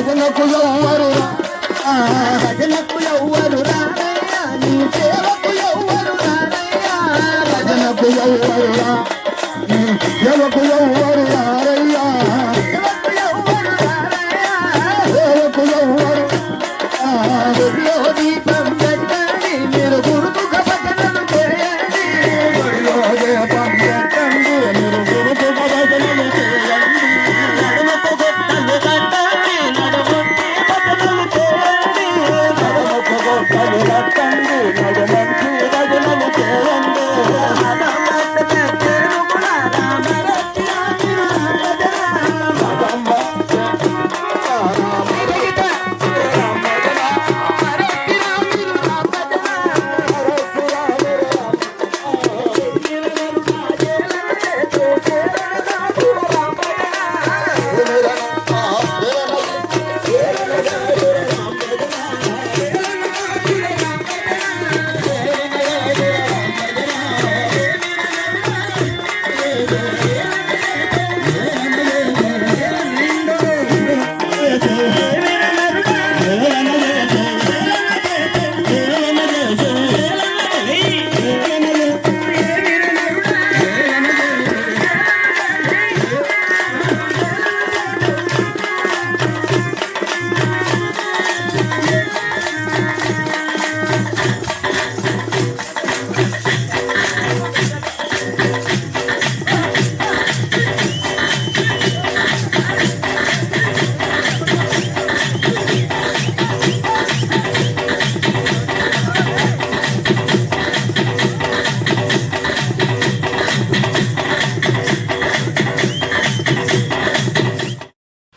భజనకు ఎవ్వరు భజనకు ఎవ్వరు రారయ్యా నీ సేవకు ఎవ్వరు రారయ్యా భజనకు ఎవ్వరు రా నీ సేవకు ఎవ్వరు రారయ్యా సేవకు ఎవ్వరు గుడిలో దీపం పెట్టండి మీరు గురుతుగా భజనలు చేయండి గుడిలో దీపం పెట్టండి మీరు గురుతుగా భజనలు చేయండి నడుమకు గొట్టలు కట్టండి నడుమంటి భజనలు చేయండి నడుమకు గొట్టలు కట్టండి నడుమంటి భజనలు చేయండి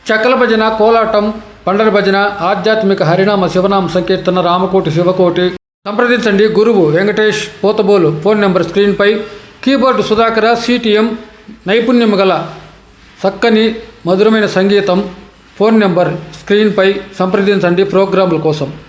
చక్కల భజన, కోలాటం, పండరి భజన, ఆధ్యాత్మిక హరినామ శివనామ సంకీర్తన, రామకోటి శివకోటి. సంప్రదించండి గురువు వెంకటేష్ పోతబోలు. ఫోన్ నెంబర్ స్క్రీన్పై. Keyboard Sudhakara CTM. నైపుణ్యం గల చక్కని మధురమైన సంగీతం. ఫోన్ నెంబర్ స్క్రీన్పై. సంప్రదించండి ప్రోగ్రాముల కోసం.